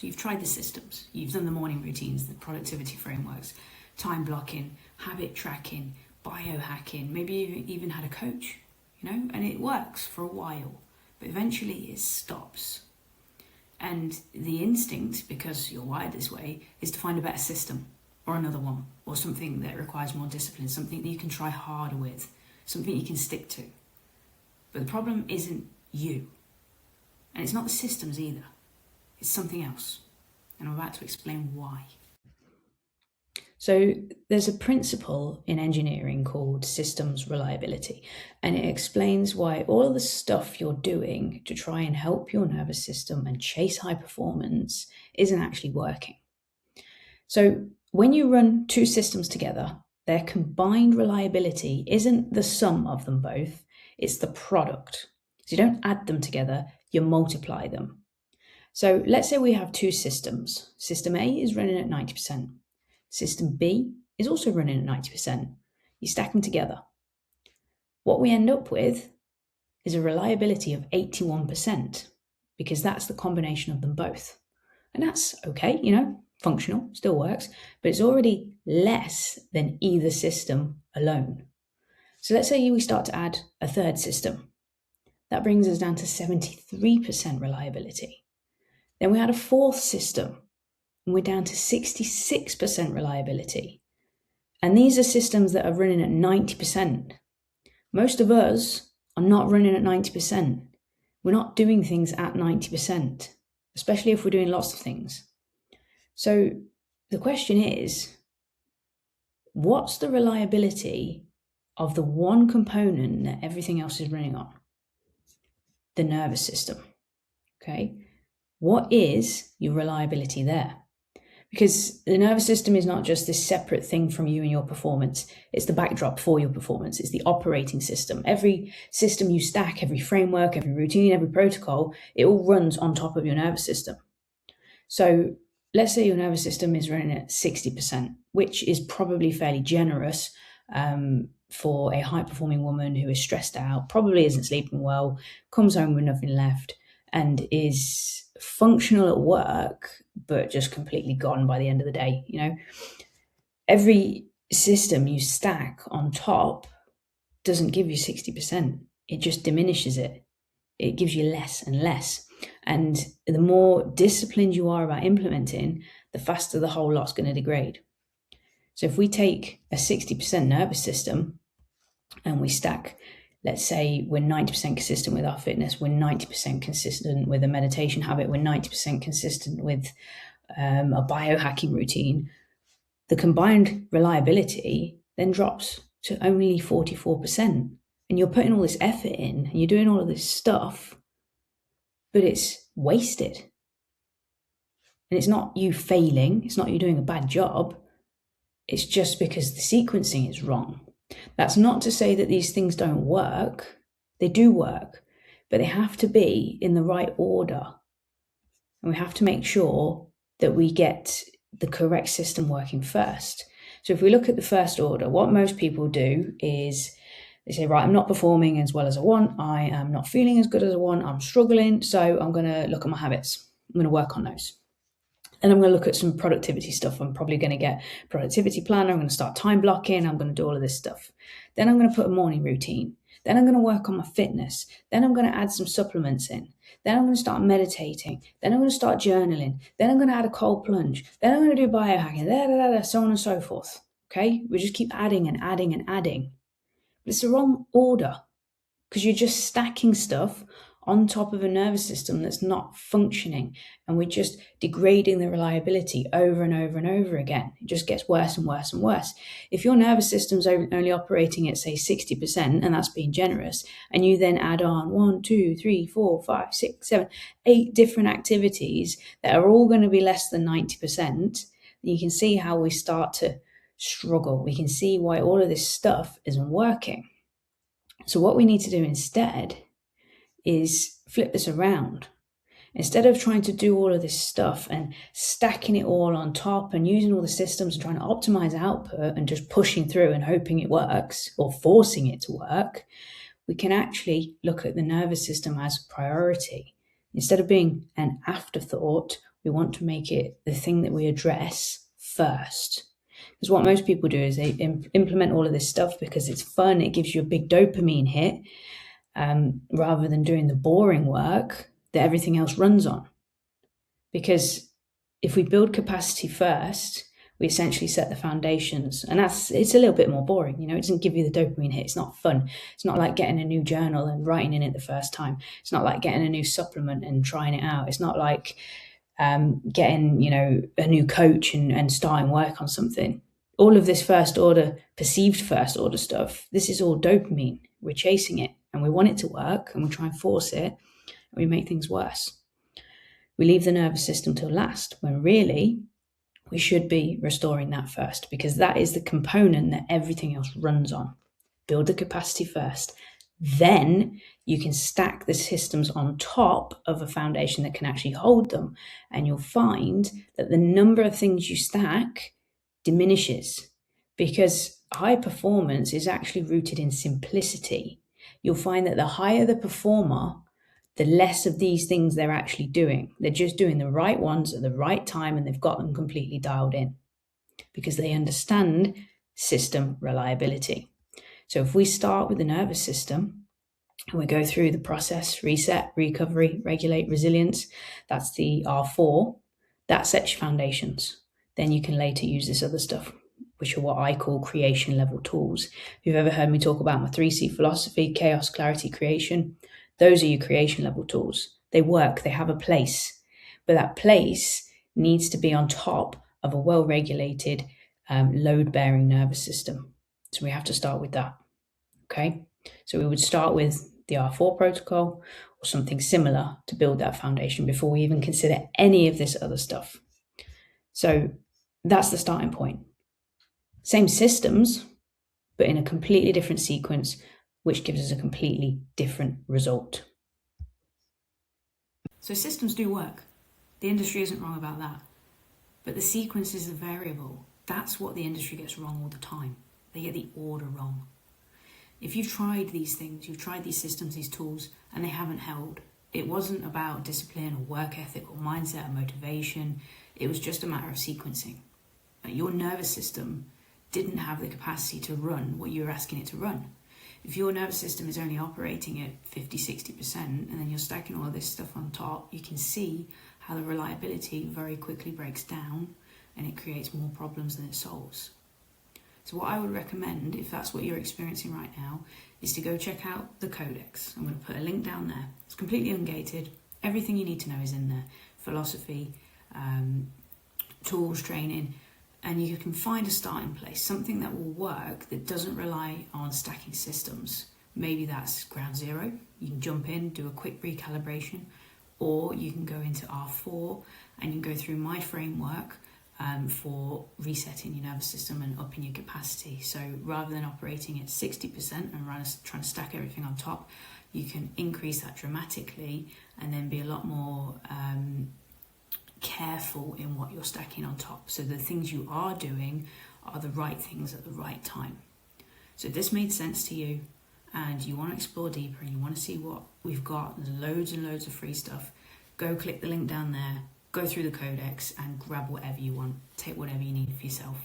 So you've tried the systems, you've done the morning routines, the productivity frameworks, time blocking, habit tracking, biohacking, maybe you even had a coach, and it works for a while, but eventually it stops. And the instinct, because you're wired this way, is to find a better system or another one, or something that requires more discipline, something that you can try harder with, something you can stick to. But the problem isn't you. And it's not the systems either. It's something else. And I'm about to explain why. So there's a principle in engineering called systems reliability, and it explains why all of the stuff you're doing to try and help your nervous system and chase high performance isn't actually working. So when you run two systems together, their combined reliability isn't the sum of them both, it's the product. So you don't add them together, you multiply them. So let's say we have two systems. System A is running at 90%. System B is also running at 90%. You stack them together. What we end up with is a reliability of 81%, because that's the combination of them both. And that's okay, functional, still works, but it's already less than either system alone. So let's say we start to add a third system. That brings us down to 73% reliability. Then we add a fourth system, and we're down to 66% reliability. And these are systems that are running at 90%. Most of us are not running at 90%. We're not doing things at 90%, especially if we're doing lots of things. So the question is, what's the reliability of the one component that everything else is running on? The nervous system. Okay? What is your reliability there? Because the nervous system is not just this separate thing from you and your performance. It's the backdrop for your performance. It's the operating system. Every system you stack, every framework, every routine, every protocol, it all runs on top of your nervous system. So let's say your nervous system is running at 60%, which is probably fairly generous for a high-performing woman who is stressed out, probably isn't sleeping well, comes home with nothing left, and is functional at work, but just completely gone by the end of the day. Every system you stack on top doesn't give you 60%. It just diminishes it. It gives you less and less. And the more disciplined you are about implementing, the faster the whole lot's going to degrade. So if we take a 60% nervous system and we stack, let's say we're 90% consistent with our fitness, we're 90% consistent with a meditation habit, we're 90% consistent with a biohacking routine, the combined reliability then drops to only 44%. And you're putting all this effort in and you're doing all of this stuff, but it's wasted. And it's not you failing, it's not you doing a bad job, it's just because the sequencing is wrong. That's not to say that these things don't work. They do work, but they have to be in the right order. And we have to make sure that we get the correct system working first. So if we look at the first order, what most people do is they say, right, I'm not performing as well as I want. I am not feeling as good as I want. I'm struggling. So I'm going to look at my habits. I'm going to work on those. And I'm going to look at some productivity stuff. I'm probably going to get a productivity planner. I'm going to start time blocking. I'm going to do all of this stuff. Then I'm going to put a morning routine. Then I'm going to work on my fitness. Then I'm going to add some supplements in. Then I'm going to start meditating. Then I'm going to start journaling. Then I'm going to add a cold plunge. Then I'm going to do biohacking, so on and so forth. Okay? We just keep adding and adding and adding. But it's the wrong order, because you're just stacking stuff on top of a nervous system that's not functioning, and we're just degrading the reliability over and over and over again. It just gets worse and worse and worse. If your nervous system's only operating at, say, 60%, and that's being generous, and you then add on 1, 2, 3, 4, 5, 6, 7, 8 different activities that are all going to be less than 90%, you can see how we start to struggle. We can see why all of this stuff isn't working. So what we need to do instead is flip this around. Instead of trying to do all of this stuff and stacking it all on top and using all the systems and trying to optimize output and just pushing through and hoping it works or forcing it to work, we can actually look at the nervous system as a priority. Instead of being an afterthought We want to make it the thing that we address first. Because what most people do is they implement all of this stuff because it's fun, it gives you a big dopamine hit, rather than doing the boring work that everything else runs on. Because if we build capacity first, we essentially set the foundations, and it's a little bit more boring. It doesn't give you the dopamine hit. It's not fun. It's not like getting a new journal and writing in it the first time. It's not like getting a new supplement and trying it out. It's not like getting a new coach and starting work on something. All of this perceived first order stuff, this is all dopamine. We're chasing it and we want it to work, and we try and force it, and we make things worse. We leave the nervous system till last, when really we should be restoring that first, because that is the component that everything else runs on. Build the capacity first. Then you can stack the systems on top of a foundation that can actually hold them. And you'll find that the number of things you stack diminishes, because high performance is actually rooted in simplicity. You'll find that the higher the performer, the less of these things they're actually doing. They're just doing the right ones at the right time, and they've got them completely dialed in because they understand system reliability. So if we start with the nervous system and we go through the process, reset, recovery, regulate, resilience, that's the R4, that sets your foundations. Then you can later use this other stuff, which are what I call creation level tools. If you've ever heard me talk about my 3C philosophy, chaos, clarity, creation, those are your creation level tools. They work, they have a place, but that place needs to be on top of a well-regulated, load-bearing nervous system. So we have to start with that, okay? So we would start with the R4 protocol or something similar to build that foundation before we even consider any of this other stuff. So that's the starting point. Same systems, but in a completely different sequence, which gives us a completely different result. So systems do work. The industry isn't wrong about that. But the sequence is the variable. That's what the industry gets wrong all the time. They get the order wrong. If you've tried these things, you've tried these systems, these tools, and they haven't held, it wasn't about discipline or work ethic or mindset or motivation. It was just a matter of sequencing. Your nervous system didn't have the capacity to run what you were asking it to run. If your nervous system is only operating at 50, 60%, and then you're stacking all of this stuff on top, you can see how the reliability very quickly breaks down and it creates more problems than it solves. So what I would recommend, if that's what you're experiencing right now, is to go check out the Codex. I'm going to put a link down there. It's completely ungated. Everything you need to know is in there. Philosophy, tools, training, and you can find a starting place, something that will work that doesn't rely on stacking systems. Maybe that's ground zero. You can jump in, do a quick recalibration, or you can go into R4 and you can go through my framework for resetting your nervous system and upping your capacity. So rather than operating at 60% and trying to stack everything on top, you can increase that dramatically and then be a lot more careful in what you're stacking on top. So the things you are doing are the right things at the right time. So if this made sense to you and you want to explore deeper and you want to see what we've got, there's loads and loads of free stuff, go click the link down there, go through the Codex and grab whatever you want. Take whatever you need for yourself.